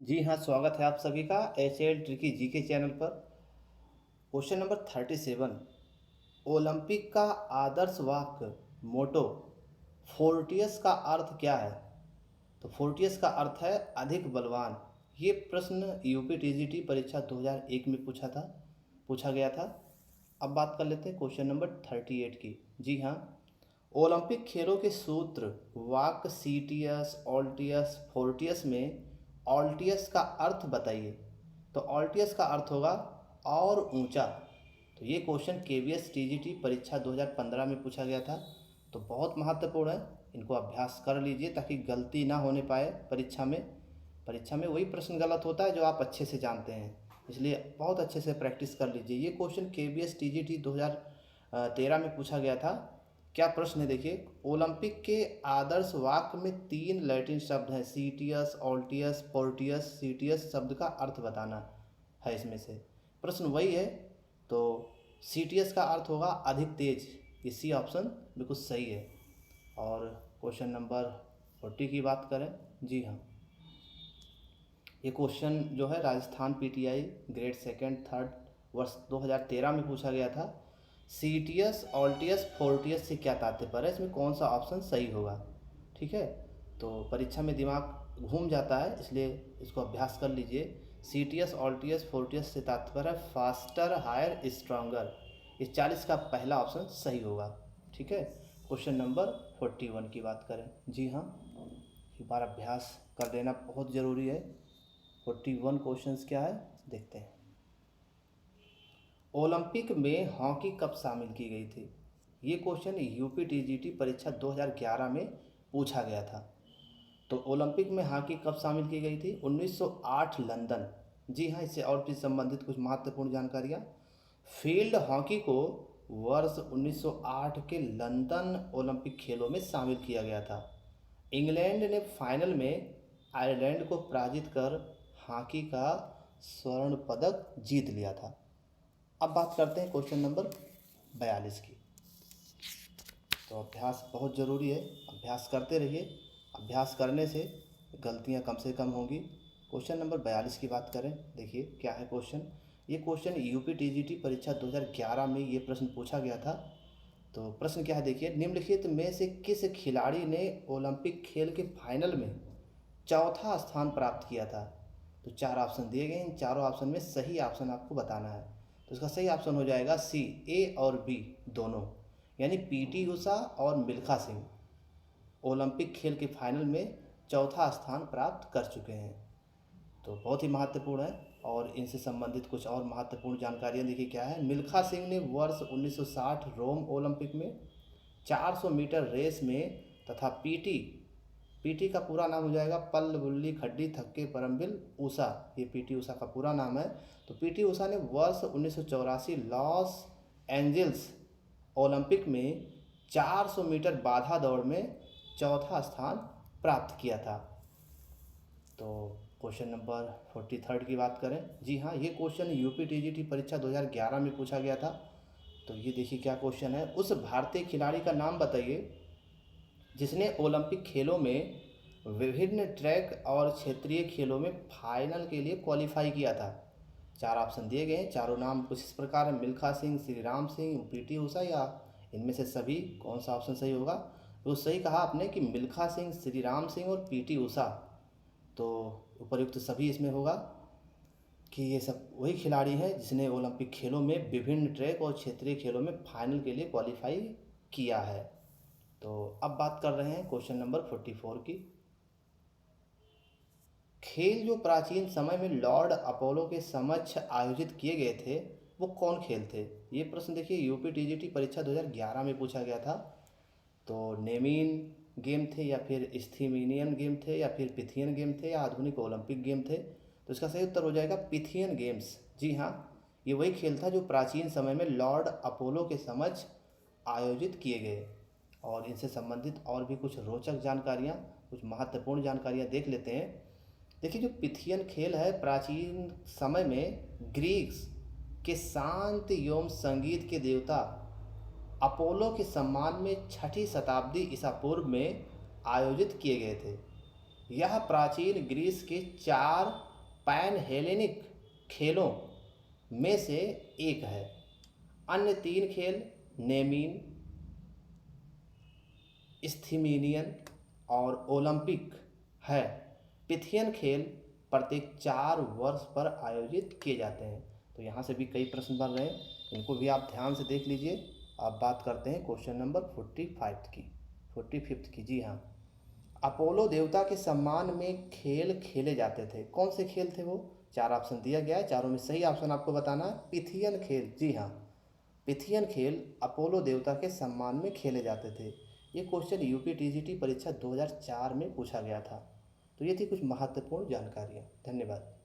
जी हाँ, स्वागत है आप सभी का एचएएल ट्रिकी जीके चैनल पर। Question number 37। ओलंपिक का आदर्श वाक्य मोटो फोर्टियस का अर्थ क्या है? तो फोर्टियस का अर्थ है अधिक बलवान। ये प्रश्न यूपी टीजीटी परीक्षा 2001 में पूछा गया था। अब बात कर लेते हैं क्वेश्चन नंबर 38 की। जी हाँ, ओलंपिक खेलों के सूत्र वाक्य सीटियस ऑल्टियस फोर्टियस में ऑल्टियस का अर्थ बताइए। तो ऑल्टियस का अर्थ होगा और ऊंचा। तो ये क्वेश्चन केवीएस टीजीटी परीक्षा 2015 में पूछा गया था। तो बहुत महत्वपूर्ण है, इनको अभ्यास कर लीजिए ताकि गलती ना होने पाए परीक्षा में वही प्रश्न गलत होता है जो आप अच्छे से जानते हैं, इसलिए बहुत अच्छे से प्रैक्टिस कर लीजिए। ये क्वेश्चन केवीएस टीजीटी 2013 में पूछा गया था। क्या प्रश्न है देखिए, ओलंपिक के आदर्श वाक्य में 3 लैटिन शब्द हैं, सीटियस ऑल्टियस फोर्टियस। सीटियस शब्द का अर्थ बताना है इसमें से। प्रश्न वही है, तो सीटीएस का अर्थ होगा अधिक तेज। ये सी ऑप्शन बिल्कुल सही है। और क्वेश्चन नंबर 40 की बात करें। जी हाँ, ये क्वेश्चन जो है Rajasthan PTI grade second third वर्ष 2013 में पूछा गया था। सीटीएस ऑल्टियस फोर्टियस से क्या तात्पर्य है, इसमें कौन सा ऑप्शन सही होगा? ठीक है, तो परीक्षा में दिमाग घूम जाता है, इसलिए इसको अभ्यास कर लीजिए। सीटीएस ऑल्टियस फोर्टियस से तात्पर्य है फास्टर हायर स्ट्रांगर। इस 40 का पहला ऑप्शन सही होगा। ठीक है, क्वेश्चन नंबर 41 की बात करें। जी हाँ, एक बार अभ्यास कर लेना बहुत ज़रूरी है। 41 क्वेश्चंस क्या है देखते हैं। ओलंपिक में हॉकी कब शामिल की गई थी? ये क्वेश्चन यूपी टीजीटी परीक्षा 2011 में पूछा गया था। तो ओलंपिक में हॉकी कब शामिल की गई थी? 1908 लंदन। जी हाँ, इससे और भी संबंधित कुछ महत्वपूर्ण जानकारियाँ। फील्ड हॉकी को वर्ष 1908 के लंदन ओलंपिक खेलों में शामिल किया गया था। इंग्लैंड ने फाइनल में आयरलैंड को पराजित कर हॉकी का स्वर्ण पदक जीत लिया था। अब बात करते हैं क्वेश्चन नंबर 42 की। तो अभ्यास बहुत ज़रूरी है, अभ्यास करते रहिए। अभ्यास करने से गलतियां कम से कम होंगी। क्वेश्चन नंबर 42 की बात करें, देखिए क्या है क्वेश्चन। ये क्वेश्चन यूपी टीजीटी परीक्षा 2011 में ये प्रश्न पूछा गया था। तो प्रश्न क्या है देखिए, निम्नलिखित में से किस खिलाड़ी ने ओलंपिक खेल के फाइनल में चौथा स्थान प्राप्त किया था? तो 4 ऑप्शन दिए गए हैं, इन चारों ऑप्शन में सही ऑप्शन आपको बताना है। तो इसका सही ऑप्शन हो जाएगा सी, ए और बी दोनों, यानी पीटी उषा और मिल्खा सिंह ओलंपिक खेल के फाइनल में चौथा स्थान प्राप्त कर चुके हैं। तो बहुत ही महत्वपूर्ण है। और इनसे संबंधित कुछ और महत्वपूर्ण जानकारियाँ देखिए क्या है। मिल्खा सिंह ने वर्ष 1960 रोम ओलंपिक में 400 मीटर रेस में तथा पीटी पीटी का पूरा नाम हो जाएगा पल्ल बुल्ली खड्डी थक्के परम्बिल ऊषा, ये पीटी ऊषा का पूरा नाम है। तो पीटी ऊषा ने वर्ष 1984 लॉस एंजल्स ओलंपिक में 400 मीटर बाधा दौड़ में चौथा स्थान प्राप्त किया था। तो क्वेश्चन नंबर 43 की बात करें। जी हाँ, ये क्वेश्चन यूपी टीजीटी परीक्षा 2011 में पूछा गया था। तो ये देखिए क्या क्वेश्चन है, उस भारतीय खिलाड़ी का नाम बताइए जिसने ओलंपिक खेलों में विभिन्न ट्रैक और क्षेत्रीय खेलों में फाइनल के लिए क्वालिफाई किया था। 4 ऑप्शन दिए गए हैं, चारों नाम कुछ इस प्रकार है, मिल्खा सिंह, श्रीराम सिंह, पीटी उषा, या इनमें से सभी कौन सा ऑप्शन सही होगा? तो सही कहा आपने कि मिल्खा सिंह, श्रीराम सिंह और पीटी उषा। तो उपयुक्त सभी इसमें होगा कि ये सब वही खिलाड़ी हैं जिसने ओलंपिक खेलों में विभिन्न ट्रैक और क्षेत्रीय खेलों में फाइनल के लिए क्वालिफाई किया है। तो अब बात कर रहे हैं क्वेश्चन नंबर 44 की। खेल जो प्राचीन समय में लॉर्ड अपोलो के समक्ष आयोजित किए गए थे वो कौन खेल थे? ये प्रश्न देखिए यूपी टीजीटी परीक्षा 2011 में पूछा गया था। तो नेमीन गेम थे, या फिर स्थिमिनियन गेम थे, या फिर पिथियन गेम थे, या आधुनिक ओलंपिक गेम थे? तो इसका सही उत्तर हो जाएगा पिथियन गेम्स। जी हाँ, ये वही खेल था जो प्राचीन समय में लॉर्ड अपोलो के समक्ष आयोजित किए गए। और इनसे संबंधित और भी कुछ रोचक जानकारियाँ, कुछ महत्वपूर्ण जानकारियाँ देख लेते हैं। देखिए, जो पिथियन खेल है प्राचीन समय में ग्रीक्स के शांत एवं संगीत के देवता अपोलो के सम्मान में 6ठी शताब्दी ईसा पूर्व में आयोजित किए गए थे। यह प्राचीन ग्रीस के 4 पैन हेलेनिक खेलों में से एक है। अन्य 3 खेल नेमीन, स्थिमिनियन और ओलंपिक है। पिथियन खेल प्रत्येक 4 वर्ष पर आयोजित किए जाते हैं। तो यहाँ से भी कई प्रश्न बन रहे हैं, इनको भी आप ध्यान से देख लीजिए। अब बात करते हैं क्वेश्चन नंबर 45 की। जी हाँ, अपोलो देवता के सम्मान में खेल खेले जाते थे। कौन से खेल थे वो? 4 ऑप्शन दिया गया है, चारों में सही ऑप्शन आपको बताना है पिथियन खेल। जी हाँ, पिथियन खेल अपोलो देवता के सम्मान में खेले जाते थे। ये क्वेश्चन यूपी टीजीटी परीक्षा 2004 में पूछा गया था। तो ये थी कुछ महत्वपूर्ण जानकारियाँ। धन्यवाद।